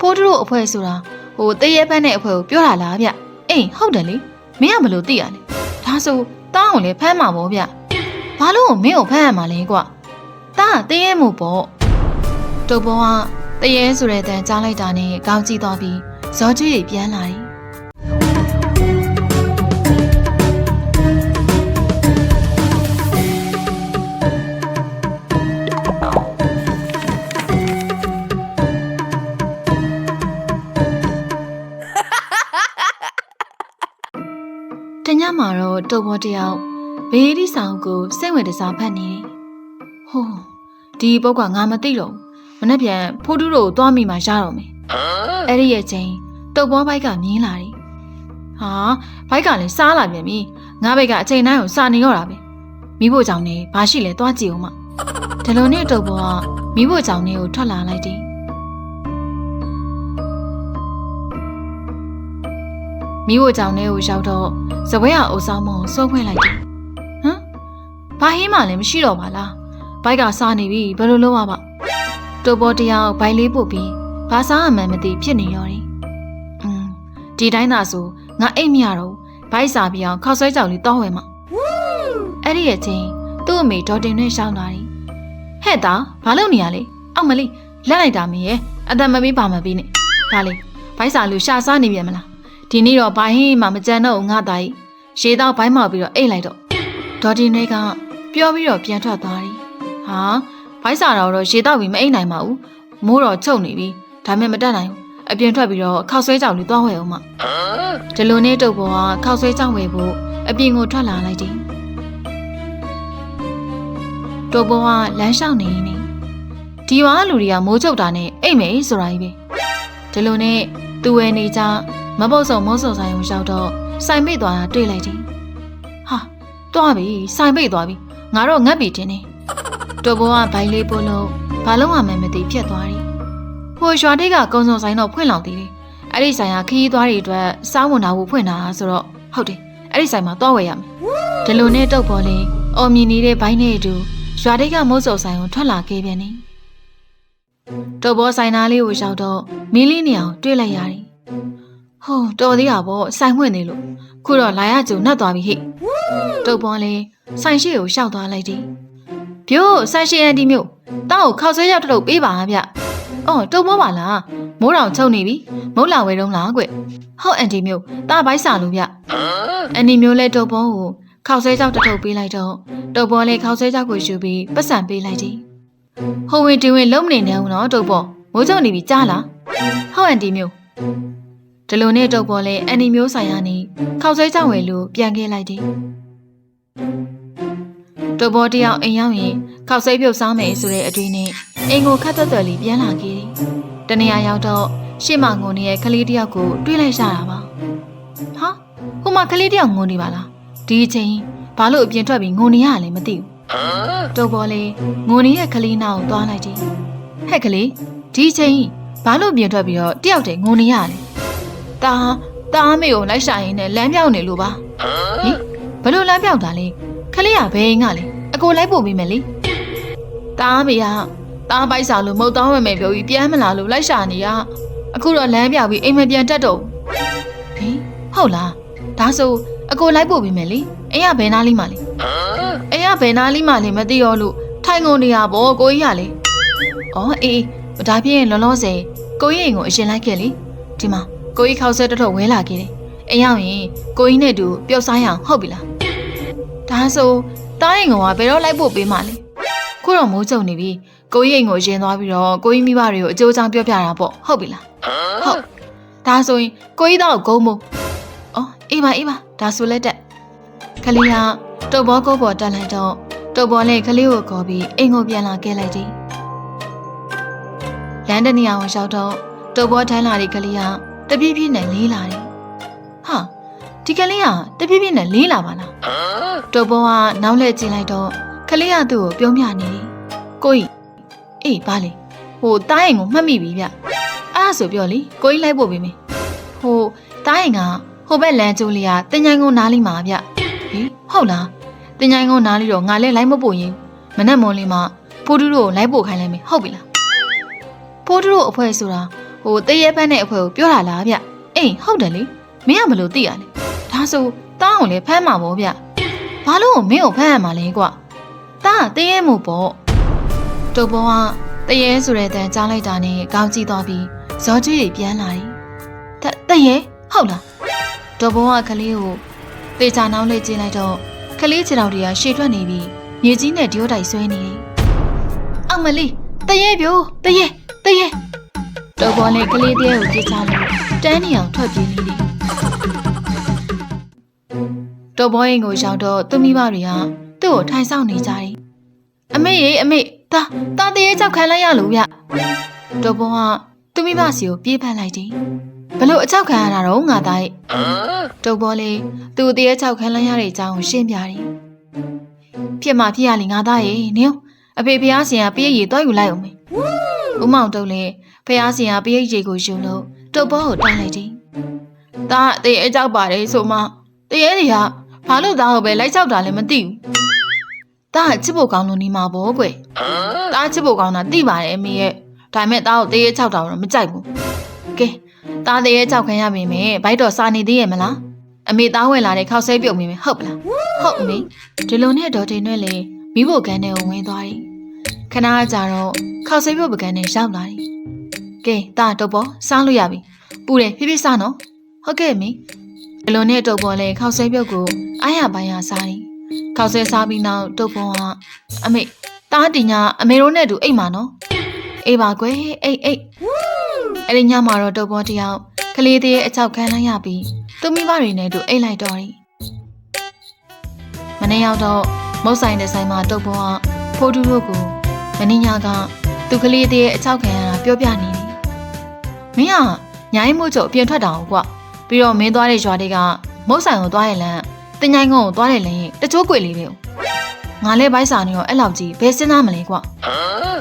ဖိုးတို့အဖွဲ့ဆိုတာတရေဖက်နဲ့အဖွဲ့ကိုပြောတာလားဗျအေးဟုတ်တယ်လေမင်းကဘလို့သိရလဲဒါဆိုတောင်းအောင်လေဖမ်းမှာပေါ့ဗျဘာလို့မင်းကိုဖမ်းရမှာလဲကွာတားတရေမှုပေါ့တုတ်ပေါ်ကတရေဆိုတဲ့တန်ကြားလိုက်တာနဲ့ကောင်းကြည့်သွားပြီးဇော်ကြီးတွေပြန်လာတယ်တညမှာတော့တုတ်ပေါ်တယောက်ဘေးဒီဆောင်ကိုစိတ်ဝင်တစားဖတ်နေတယ်။ဟိုးဒီပုတ်ကငါမသိတော့မနေ့ပြန်ဖိုးတူးတို့သွားမိမှရတော့မယ်။အဲ့ဒီရဲ့ချင်းတုတ်ပေါ်ဘိုက်ကမြင်းလာတယ်။ဟာဘိုက်ကလည်းစားလာပြန်ပြီ။ငါဘိုက်ကအချိန်တိုင်းကိုစာနေတော့တာပဲ။မိဖို့ကြောင့်နေဘာရှိလဲသွားကြည့်အောင်မ။ဒီလိုနဲ့တုတ်ပေါ်ကမိဖို့ကြောင့်နေကိုထွက်လာလိုက်တယ်။မိဖို့ကြောင့်နေကိုရောက်တော့စပွဲကအုပ်ဆောင်မစိုးဖွင့်လိုက်တယ်ဟမ်ဘာဟင်းမှလည်းမရှိတော့ပါလားဘိုက်ကစားနေပြီဘယ်လိုလုပ်ရပါတိုးပေါ်တယောက်ဘိုင်လေးပို့ပြီးဘာစားမှမသိဖြစ်နေရောတယ်ဒီတိုင်းသာဆိုငါအိတ်မရတော့ဘိုက်စားပြီးအောင်ခောက်ဆွဲကြောင်လေးတောင်းဝယ်မှာအဲ့ဒီရဲ့ချင်းသူ့အမေဒေါ်တင်နဲ့ရှောင်းလာတယ်ဟဲ့တာဘာလုပ်နေရလဲအောက်မလေးလက်လိုက်တာမင်းရဲ့အသက်မပေးပါမပေးနဲ့ဒါလေဘိုက်စားလို့ရှာစားနေပြန်မလားဒီနေ့တော့ဘိုင်းဟင်းမှမကြမ်းတော့ငါသားကြီးရေတော့ဘိုင်းမောက်ပြီးတော့အိတ်လိုက်တော့ဒေါ်တင်တွေကပြောပြီးတော့ပြန်ထွက်သွားတယ်ဟာဘိုင်းစာတော့ရေတော့ပြီးမအိတ်နိုင်ပါဘူးမိုးတော့ချုပ်နေပြီဒါမဲ့မတက်နိုင်ဘူးအပြင်ထွက်ပြီးတော့ခောက်ဆွဲကြောင်လေးသွားဝယ်အောင်မဒီလိုနဲ့တုတ်ပေါ်ကခောက်ဆွဲကြောင်ဝယ်ဖို့အပြင်ကိုထွက်လာလိုက်တယ်တုတ်ပေါ်ကလမ်းလျှောက်နေနေဒီဝါလူတွေကမိုးချုပ်တာနဲ့အိတ်မယ်ဆိုတာကြီးပဲဒီလိုနဲ့သူဝယ်နေကြမပုတ်ဆုံမိုးဆုံဆိုင်ကိုရောက်တော့ဆိုင်ပိတ်သွားတာတွေ့လိုက်တယ်ဟာသွားပြီဆိုင်ပိတ်သွားပြီငါတော့ငတ်ပြီတင်နေတိုးဘောကဘိုင်လေးပို့လို့ဘာလုံးမှမသိပြတ်သွားတယ်ဟိုရွာတိတ်ကကုံစုံဆိုင်တော့ဖွင့်လောင်သေးတယ်အဲ့ဒီဆိုင်ကခရီးသွားတွေအတွက်စားဝန်တာကိုဖွင့်တာဆိုတော့ဟုတ်တယ်အဲ့ဒီဆိုင်မှာသွားဝယ်ရမယ်ဒီလိုနဲ့တုတ်ပေါ်လေးအော်မြင်နေတဲ့ဘိုင်းနဲ့အတူရွာတိတ်ကမိုးဆုံဆိုင်ကိုထွက်လာခဲ့ပြန်တယ်တုတ်ပေါ်ဆိုင်သားလေးကိုရောက်တော့မီးလေးနေအောင်တွေ့လိုက်ရတယ်ဟိုတော်သေးတာပေါ့ဆိုင်မှွင့်နေလို့ခုတော့လာရကြုံနှက်သွားပြီဟိတုတ်ပေါ်လေးဆိုင်ရှိကိုရှောက်သွားလိုက်တယ်ပြို့ဆိုင်ရှိအန်တီမျိုးတောက်ကိုခောက်ဆွဲရောက်တော့ပေးပါဗျအော်တုတ်ပေါ်ပါလားမိုးတောင်ချုပ်နေပြီမုတ်လာဝဲတုံးလားကွဟုတ်အန်တီမျိုးတားဘိုက်စာလို့ဗျအန်တီမျိုးလဲတုတ်ပေါ်ကိုခောက်ဆွဲကြောက်တစ်ထုပ်ပေးလိုက်တော့တုတ်ပေါ်လေးခောက်ဆွဲကြောက်ကိုယူပြီးပတ်စံပေးလိုက်တယ်ဟိုဝင်တင်ဝင်လုံးမနေနဲ့ဦးနော်တုတ်ပေါ်မိုးချုပ်နေပြီကြားလားဟုတ်အန်တီမျိုးဒီလိုနဲ့တုတ်ပေါ်လဲအန်တီမျိုးဆိုင်ရနေခောက်ဆွဲကြောက်ဝယ်လို့ပြန်ခဲ့လိုက်တယ်တုတ်ပေါ်တယောက်အိမ်ရောက်ရင်ခောက်ဆွဲပြုတ်စားမယ်ဆိုတဲ့အတွေ့နဲ့အိမ်ကိုခတ်သက်သက်လေးပြန်လာခဲ့တယ်တနေရာရောက်တော့ရှေ့မှာငုံနေတဲ့ကလေးတယောက်ကိုတွေ့လိုက်ရတာပါဟာဟိုမှာကလေးတယောက်ငုံနေပါလားဒီအချိန်ဘာလို့အပြင်ထွက်ပြီးငုံနေရလဲမသိဘူးတုတ်ပေါ်လဲငုံနေတဲ့ကလေးနောက်ကိုသွားလိုက်တယ်ဟဲ့ကလေးဒီအချိန်ဘာလို့အပြင်ထွက်ပြီးတော့တယောက်တည်းငုံနေရလဲတားမေကိုလိုက်ရှာရင်းနဲ့လမ်းပြောင်းနေလို့ပါဟင်ဘလို့လမ်းပြောင်းတာလဲခလေးကဘယ်ငါလဲအကိုလိုက်ပို့ပေးမယ်လေတားမေကတားပိုက်စာလို့မုတ်တောင်းဝယ်မယ်ပြောပြီးပြန်မလာလို့လိုက်ရှာနေရအခုတော့လမ်းပြောင်းပြီးအိမ်မပြန်တတ်တော့ဟင်ဟုတ်လားဒါဆိုအကိုလိုက်ပို့ပေးမယ်လေအိမ်ကဘယ်နားလေးမှလဲအိမ်ကဘယ်နားလေးမှလဲမသိရောလို့ထိုင်ကုန်နေရပေါ့ကိုကြီးကလေအော်အေးဒါဖြင့်လောလောဆယ်ကိုကြီးအိမ်ကိုအရင်လိုက်ခဲ့လေဒီမှာကိုကြီးခောက်ဆွဲတထုတ်ဝဲလာခဲ့တယ်အိမ်ရောက်ရင်ကိုကြီးနဲ့တူပျောက်စားရအောင်ဟုတ်ပြီလားဒါဆိုတားရင်ကဘယ်တော့လိုက်ဖို့ပေးမှလဲခုတော့မိုးကြုံနေပြီကိုကြီးအိမ်ကိုရင်သွားပြီးတော့ကိုကြီးမိဘတွေကိုအကျိုးအကြောင်းပြောပြတာပေါ့ဟုတ်ပြီလားဟုတ်ဒါဆိုရင်ကိုကြီးတော့ဂုံးမို့အော်အေးပါဒါဆိုလက်တက်ခလေးကတုတ်ဘောကုတ်ပေါ်တက်လိုက်တော့တုတ်ဘောနဲ့ခလေးကိုခေါ်ပြီးအိမ်ကိုပြန်လာခဲ့လိုက်တယ်လမ်းတနေရာကိုရောက်တော့တုတ်ဘောထမ်းလာတဲ့ခလေးကတပြည့်ပြည့်နဲ့လေးလာတယ်ဟာဒီကလေးကတပြည့်ပြည့်နဲ့လေးလာပါလားတုတ်ဘောကနောက်လှည့်ကြည့်လိုက်တော့ခလေးကသူ့ကိုပြုံးပြနေတယ်ကိုကြီးအေးပါလေဟိုတားရင်ကိုမှတ်မိပြီဗျအဲ့ဒါဆိုပြောလေကိုကြီးလိုက်ပို့ပေးမယ်ဟိုတားရင်ကဟိုဘက်လမ်းကျိုးလေးကတင်ញိုင်းကုန်းနားလေးမှာဗျဟေးဟုတ်လားတင်ញိုင်းကုန်းနားလေးတော့ငါလည်းလိုက်မပို့ရင်မနဲ့မွန်လေးမှာဖိုးတူးတို့ကိုလိုက်ပို့ခိုင်းလိုက်မယ်ဟုတ်ပြီလားဖိုးတူးတို့အဖွဲ့ဆိုတာဟ ဟိုတရေပန်းနဲ့အဖွဲကိုပြောတာလားဗျအေးဟုတ်တယ်လေမင်းကဘလို့သိရလဲဒါဆိုတားအောင်လေဖမ်းမှာပေါ့ဗျဘာလို့မင်းကိုဖမ်းရမှာလဲကွာတားတရေမို့ပေါ့တုပ်ပေါ်ကတရေဆိုတဲ့တန်ကြားလိုက်တာနဲ့ကောင်းကြည့်သွားပြီးဇော်ကျွေးပြန်လာတယ်တရေဟုတ်လားတုပ်ပေါ်ကကလေးကိုတေချာနှောင်းလေးကျင်းလိုက်တော့ကလေးခြေတော်တွေကရှေ့ထွက်နေပြီးမြေကြီးနဲ့ဒီယိုတိုက်ဆွဲနေတယ်အမလီတရေပြိုတရေတုပ်ပေါ်နဲ့ကလေးတရေကိုကြည့်ချလို့တန်းနေအောင်ထွက်ပြေးနေတယ်တုပ်ပေါ်ရင်ကိုရောက်တော့သူမိဘတွေကသူ့ကိုထိုင်ဆောင်နေကြတယ်အမေရေအမေတာတရေကြောက်ခံလိုက်ရလို့ဗျတုပ်ပေါ်ကသူမိဘစီကိုပြေးဖက်လိုက်တယ်ဘလို့အချောက်ခံရတာတော့ငါသားရဲ့တုပ်ပေါ်လေသူတရေချောက်ခံလိုက်ရတဲ့အကြောင်းကိုရှင်းပြတယ်ဖြစ်မှဖြစ်ရလေငါသားရဲ့နင်အဖေဖះဆင်ကပေးရည်တော့ယူလိုက်အောင်မေဦးမောင်တုပ်လေဖះဆင်ကပေးရည်ကိုယူလို့တုပ်ပေါ်ကိုတိုင်းလိုက်တယ်ဒါတရေကြောက်ပါတယ်ဆိုမှတရေတွေကဘာလို့သားကိုပဲလိုက်ချောက်တာလဲမသိဘူးဒါချစ်ဖို့ကောင်းလို့နေမှာပေါ့ကွဒါချစ်ဖို့ကောင်းတာသိပါတယ်အမေရဲ့ဒါမဲ့သားကိုတရေချောက်တာတော့မကြိုက်ဘူးကဲသားတရေချောက်ခံရပြီမယ်ဘိုက်တော့စာနေသေးရဲ့မလားအမေသားဝင်လာတဲ့ခောက်ဆဲပြုတ်မိမယ်ဟုတ်ပလားဟုတ်အမေဒီလိုနဲ့ဒေါ်တင်နဲ့လေမိဖို့ကန်းထဲကိုဝင်သွားတယ်ခဏကြာတော့ခောက်ဆဲပြုတ်ပကန်းထဲရောက်လာတယ်ကဲသားတုပ်ပေါ်စားလို့ရပြီပူတယ်ဖြည်းဖြည်းစားနော်ဟုတ်ကဲ့အမေဒီလိုနဲ့တုပ်ပေါ်လေခောက်ဆဲပြုတ်ကိုအားရပိုင်းရစားတယ်ခောက်ဆဲစားပြီးနောက်တုပ်ပေါ်ကအမေသားတင်ညာအမေတို့နဲ့တူအိတ်မှာနော်အေးပါကွယ်အိတ်အဲ့ဒီညမှာတော့တုပ်ပေါ်တယောက်ကလေးတည်းရဲ့အချောက်ခံလိုက်ရပြီးသူမိဘတွေနဲ့တူအိတ်လိုက်တော့တယ်မနေ့ရောက်တော့မုတ်ဆိုင်တဲ့ဆိုင်မှာတုပ်ပေါ်ကဖိုးတူတို့ကိုမနေ့ညကသူကလေးတည်းရဲ့အချောက်ခံရတာပြောပြနေတယ်မင်းကညာရင်မို့ချုပ်အပြင်ထွက်တာဟုတ်ကွပြီးတော့မင်းသွားတဲ့ရွာတွေကမုတ်ဆိုင်ကိုသွားရလမ်းတင်ញိုင်းကုန်းကိုသွားတယ်လင်းတချိုးကွေလေးတွေငါလဲဘိုက်စာနေရောအဲ့လောက်ကြီးဘယ်စဉ်းစားမလဲကွ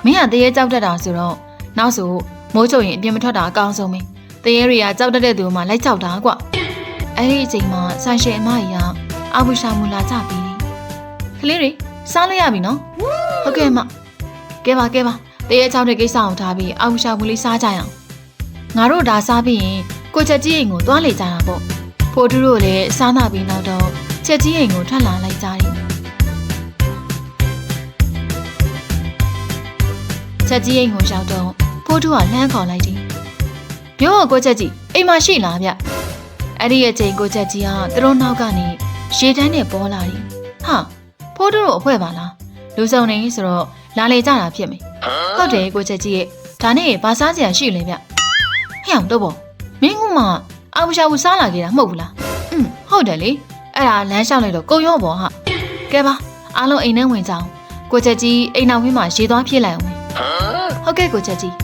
မင်းကတရေကြောက်တတ်တာဆိုတော့နောက်ဆိုမိုးချုပ်ရင်အပြင်မထွက်တာအကောင်းဆုံးပဲတရေတွေကကြောက်တတ်တဲ့သူမှလိုက်ကြောက်တာကွအဲ့ဒီအချိန်မှာဆိုင်ရှင်အမကြီးကအာဘူရှာမူလာကြပြီးကလေးတွေစားလို့ရပြီနော်ဟုတ်ကဲ့မကဲပါတရေကြောက်တဲ့ကိစ္စကိုထားပြီးအာဘူရှာမူလေးစားကြရအောင်ငါတို့ဒါစားပြီးရင်ကိုချက်ကြီးအိမ်ကိုသွားလေကြတာပေါ့ဖိုးတူတို့လည်းစားနာပြီးနောက်တော့ချက်ကြီးအိမ်ကိုထွက်လာလိုက်ကြတယ်ချက်ကြီးအိမ်ကိုရောက်တော့ဖိုးတူကလှမ်းခေါ်လိုက်တယ်မျိုးကိုချက်ကြီးအိမ်မှာရှိလားဗျအဲ့ဒီအချိန်ကိုချက်ကြီးကသူတို့နောက်ကနေရေတန်းနဲ့ပေါ်လာတယ်ဟာဖိုးတူတို့အဖွဲပါလားလူစုံနေဆိုတော့လာလေကြတာဖြစ်မယ်ဟုတ်တယ်ကိုချက်ကြီးရဲ့ဒါနဲ့ဘာစားစရာရှိလဲဗျဟဲ့အောင်တော့ပေါ့မင်းကမှအာဘူရှာဘူးစားလာခဲ့တာမဟုတ်ဘူးလားဟုတ်တယ်လေအဲ့ဒါလမ်းလျှောက်လိုက်တော့ကိုရောပေါ့ဟာကဲပါအားလုံးအိမ်ထဲဝင်ကြအောင်ကိုချက်ကြီးအိမ်နောက်ဝင်းမှာရေသွားပြေးလိုက်အောင်ဟုတ်ကဲ့ကိုချက်ကြီး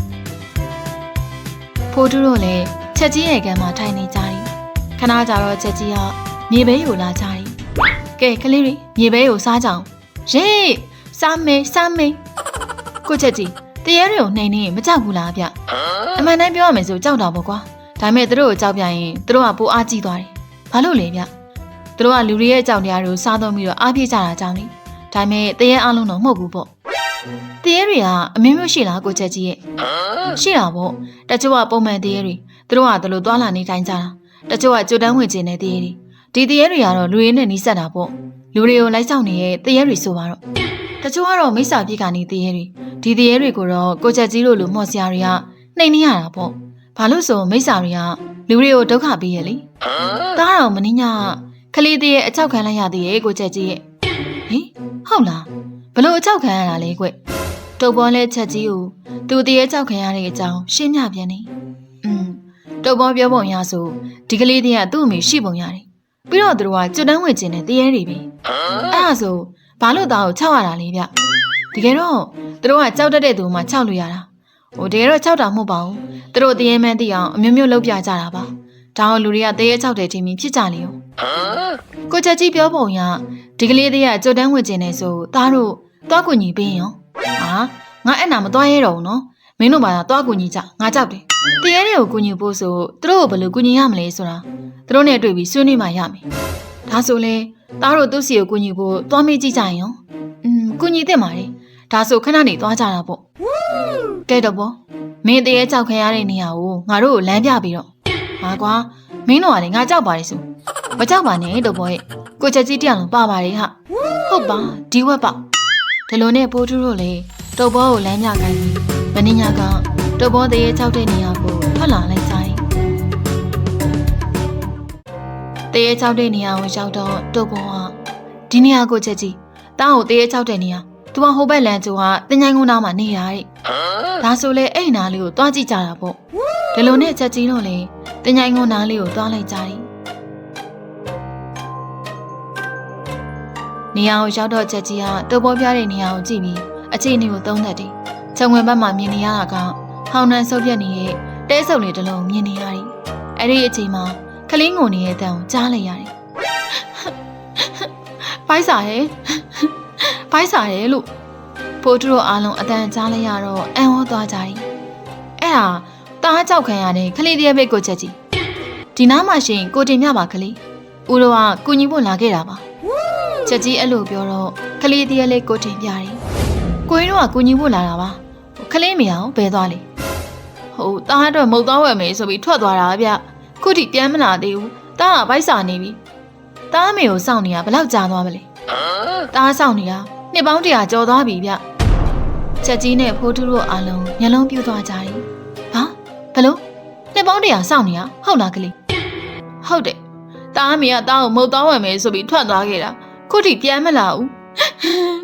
ဖိုးတူတို့လည်းချက်ကြီးရဲ့ကံမှာထိုင်နေကြတယ်ခဏကြာတော့ချက်ကြီးကမြေပဲကိုလာကြတယ်ကဲကလေးတွေမြေပဲကိုစားကြအောင်ရေးစားမေးကိုချက်ကြီးတရေတွေကိုနှိမ်နေမကြောက်ဘူးလားဗျအမှန်တမ်းပြောရမယ်ဆိုကြောက်တာပေါ့ကွာဒါပေမဲ့သူတို့ကိုကြောက်ပြရင်သူတို့ကပိုအားကြီးသွားတယ်ဘာလို့လဲဗျသူတို့ကလူတွေရဲ့အကြောက်တရားတွေကိုစားသုံးပြီးတော့အားပြေးကြတာကြောင့်လေဒါပေမဲ့တရေအားလုံးတော့မဟုတ်ဘူးပေါ့တရေတွေကအမျိုးမျိုးရှိလားကိုချက်ကြီးရဲ့ရှိတာပေါ့တချို့ကပုံမှန်တရေတွေသူတို့ကဒီလိုသွားလာနေတိုင်းကြတာတချို့ကကြိုတန်းဝင်ကျင်တဲ့တရေတွေဒီတရေတွေကတော့လူရင်းနဲ့နီးစပ်တာပေါ့လူတွေကိုလိုက်ဆောင်နေတဲ့တရေတွေဆိုပါတော့တချို့ကတော့မိစ္ဆာပြေကနေတရေတွေဒီတရေတွေကိုတော့ကိုချက်ကြီးတို့လိုမော်စရာတွေကနှိမ်နေရတာပေါ့ဘာလို့ဆိုမိစ္ဆာတွေကလူတွေကိုဒုက္ခပေးရလေတားတော်မင်းညကလေးတရေအချောက်ခံလိုက်ရသေးရဲ့ကိုချက်ကြီးရဲ့ဟင်ဟုတ်လားဘလို့အချောက်ခံရတာလဲကွတုပ်ပေါ်လဲချက်ကြီးကိုသူတရေချောက်ခံရတဲ့အကြောင်းရှင်းပြပြန်နေတုပ်ပေါ်ပြောပုံရဆိုဒီကလေးတရေကသူ့အမေရှိပုံရတယ်ပြီးတော့သူတို့ကကျွတ်တန်းဝင်ကျင်တဲ့တရေတွေပဲအဲ့ဒါဆိုဘာလို့သားကိုချောက်ရတာလဲဗျတကယ်တော့သူတို့ကကြောက်တတ်တဲ့သူမှချောက်လို့ရတာတကယ်တော့ချောက်တာမဟုတ်ပါဘူးသူတို့တရေမှန်းသိအောင်အမျိုးမျိုးလုပ်ပြကြတာပါဒါအောင်လူတွေကတရေချောက်တဲ့ထင်ပြီးဖြစ်ကြလေရောကိုချက်ကြီးပြောပုံရဒီကလေးတရေကကျွတ်တန်းဝင်ကျင်နေဆိုသားတို့သွားကူညီပေးရောငါအဲ့နာမသွားရဲတော့ဘူးနော်မင်းတို့ဘာသာသွားကူညီကြငါကြောက်တယ်တရေတွေကိုကူညီဖို့ဆိုသူတို့ကိုဘယ်လိုကူညီရမလဲဆိုတာသူတို့နဲ့တွေ့ပြီးဆွေးနွေးမှရမယ်ဒါဆိုလဲသားတို့သူ့စီကိုကူညီဖို့သွားမေးကြည့်ကြရင်ရောကူညီသင့်ပါတယ်ဒါဆိုခဏနေသွားကြတာပေါ့ကဲတော့ပေါ့မ မင်းတရေကြောက်ခံရတဲ့နေရာကိုငါတို့ကိုလမ်းပြပြီးတော့ဟာကွာမင်းတို့ကလည်းငါကြောက်ပါလေဆိုမကြောက်ပါနဲ့တော့ဘောရဲ့ကိုချက်ကြီးတရားလုံးပါပါတယ်ဟာဟုတ်ပါဒီဝက်ပါဒီလိုနဲ့ပိုးထူးတို့လည်းတုတ်ဘောကိုလမ်းပြခိုင်းပြီးမင်းညာကတုတ်ဘောတရေကြောက်တဲ့နေရာကိုထွက်လာလိုက်ကြတယ်တရေကြောက်တဲ့နေရာကိုရောက်တော့တုတ်ဘောကဒီနေရာကိုချက်ကြီးတားကိုတရေကြောက်တဲ့နေရာသူကဟိုဘက်လမ်းကျိုးကတင်ញိုင်းကုန်းနားမှာနေရတဲ့ဒါဆိုလေအဲ့နားလေးကိုတွားကြည့်ကြတာပေါ့ဒီလိုနဲ့ချက်ကြီးတို့လည်းတင်ញိုင်းကုန်းနားလေးကိုတွားလိုက်ကြတယ်နေရာကိုရောက်တော့ချက်ကြီးကတုပ်ပေါ်ပြတဲ့နေရာကိုကြည့်ပြီးအခြေအနေကိုသုံးသပ်တယ်ခြုံငွေဘက်မှာမြင်နေရတာကဟောင်းနှံဆုပ်ပြက်နေတဲ့တဲဆုပ်လေးတစ်လုံးမြင်နေရတယ်အဲ့ဒီအချိန်မှာကလေးငိုနေတဲ့အတန်ကိုကြားလိုက်ရတယ်ဖိုက်စာရဲ့ဖိုက်စာရဲ့လို့ဖိုးထူတို့အားလုံးအတန်ကြားလိုက်ရတော့အံ့ဩသွားကြတယ်အဲ့ဒါတားကြောက်ခံရတဲ့ကလေးတည်းပဲကိုချက်ကြီးဒီနားမှာရှင်ကိုတင်မြပါကလေးဦးတို့ကကူညီဖို့လာခဲ့တာပါချက်ကြီးအဲ့လိုပြောတော့ကလေးတည်းလေးကိုတင်ပြတယ်ကိုရင်တို့ကကူညီဖို့လာတာပါကလေးမရအောင်ဘယ်သွားလဲဟုတ်တားတော့မုတ်သွားဝယ်မယ်ဆိုပြီးထွက်သွားတာဗျခုထိပြန်မလာသေးဘူးတားကဗိုက်စာနေပြီတားမေကိုစောင့်နေရဘလောက်ကြာသွားမလဲတားစောင့်နေတာနှစ်ပေါင်း100ကျော်သွားပြီဗျချက်ကြီးနဲ့ဖိုးထူးတို့အားလုံးမျက်လုံးပြူသွားကြတယ်ဟာဘလို့နှစ်ပေါင်း100စောင့်နေရဟုတ်လားကလေးဟုတ်တယ်တားမေကတားကိုမုတ်သွားဝယ်မယ်ဆိုပြီးထွက်သွားခဲ့တာခုထိပြန်မလာဘူး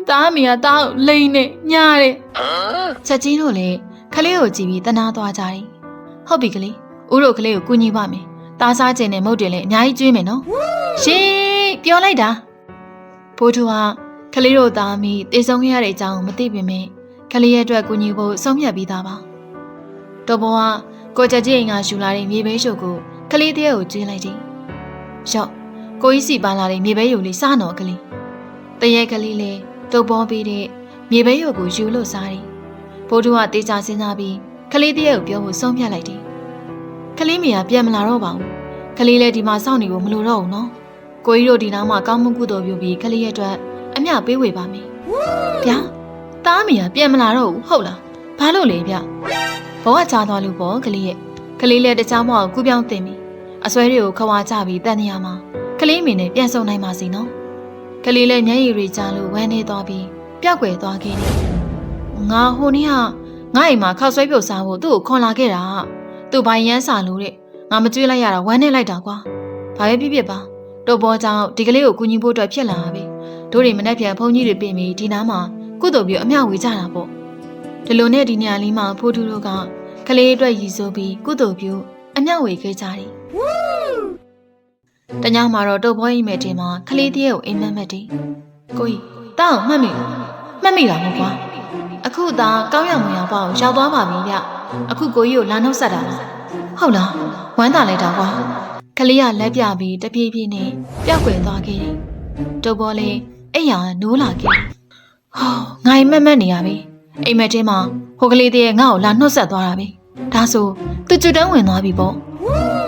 တားမေကတားကိုလိန်နဲ့ညားတယ်ချက်ကြီးတို့လည်းကလေးကိုကြည့်ပြီးတနာသွားကြတယ်ဟုတ်ပြီကလေးဦးတို့ကလေးကိုကူညီပါမယ်တားစားခြင်းနဲ့မုတ်တယ်လည်းအများကြီးကျွေးမယ်နော်ရှင်ပြောလိုက်တာဖိုးထူးကကလေးတို့သားမိတည်ဆုံးခဲ့ရတဲ့အကြောင်းကိုမသိပေမဲ့ကလေးရဲ့အတွက်ကူညီဖို့ဆုံးဖြတ်ပြီးသားပါတော်ဘောကကိုချက်ကြီးအိမ်ကယူလာတဲ့မြေပဲရုပ်ကိုကလေးတည်းကိုကျွေးလိုက်တယ်ရော့ကိုကြီးစီပါလာတဲ့မြေပဲရုပ်လေးစားတော့ကလေးတရေကလေးလေးတော်ဘောပြီးတဲ့မြေပဲရုပ်ကိုယူလို့စားတယ်ဖိုးထူးကတေးချစဉ်းစားပြီးကလေးတည်းကိုပြောဖို့ဆုံးဖြတ်လိုက်တယ်ကလေးမေကပြန်မလာတော့ပါဘူးကလေးလည်းဒီမှာစောင့်နေဖို့မလိုတော့ဘူးနော်ကိုကြီးတို့ဒီနားမှာကောင်းမှုကုသိုလ်ပြုပြီးကလေးရဲ့အတွက်အမျှပေးဝေပါမယ်ဗျာတားမီကပြန်မလာတော့ဘူးဟုတ်လားဘာလို့လဲဗျဘောကချသွားလို့ပေါ့ကလေးရဲ့ကလေးလည်းတခြားမအောင်ကူးပြောင်းတင်ပြီအစွဲတွေကိုခွာချပြီးတန်နေရမှာကလေးမင်းနဲ့ပြန်ဆုံနိုင်ပါစေနော်ကလေးလည်းမျက်ရည်တွေကျလို့ဝမ်းနေသွားပြီးပျောက်ကွယ်သွားခဲ့တယ်ငါဟိုနေ့ကငါ့အိမ်မှာခောက်ဆွဲပြုတ်စားဖို့သူ့ကိုခွန်လာခဲ့တာသူ့ဘိုင်းရမ်းစာလို့တဲ့ငါမကြွေးလိုက်ရတာဝမ်းနေလိုက်တာကွာဘာပဲဖြစ်ဖြစ်ပါတို့ဘောကြောင့်ဒီကလေးကိုကူညီဖို့အတွက်ဖြစ်လာပြီတို့တွေမနဲ့ပြန်ဖုန်းကြီးတွေပြင်ပြီးဒီနားမှာကုသိုလ်ပြုအမျှဝေကြတာပေါ့ဒီလိုနဲ့ဒီနေရာလေးမှာဖိုးထူးတို့ကကလေးအတွက်ရည်စိုးပြီးကုသိုလ်ပြုအမျှဝေခဲ့ကြတယ်တညမှာတော့တုတ်ဘောအိမ်မဲတင်မှာကလေးတည်းကိုအိမ်မက်မက်တယ်ကိုကြီးတောင်းမှတ်မိတာမဟုတ်ကွာအခုသာကောင်းရမွန်ရပေါ့ရောက်သွားပါပြီဗျအခုကိုကြီးကိုလာနှုတ်ဆက်တာလားဟုတ်လားဝမ်းသာလိုက်တာကွာကလေးကလက်ပြပြီးတပြေးပြေးနဲ့ပျောက်ကွယ်သွားခဲ့တယ်တုတ်ဘောလေးအဲ့ရနိုးလာခဲ့ဟောငါအိမ်မက်မက်နေရပြီအိမ်မက်ထဲမှာဟိုကလေးတည်းငါ့ကိုလာနှုတ်ဆက်သွားတာပဲဒါဆိုသူကျွတ်တန်းဝင်သွားပြီပေါ့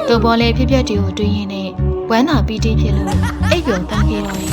တုတ်ဘောလေးဖြစ်ဖြစ်တီကိုတွေးရင်းနဲ့ဝမ်းသာပီတိဖြစ်လို့အိပ်ပျော်သွားခဲ့တော့တယ်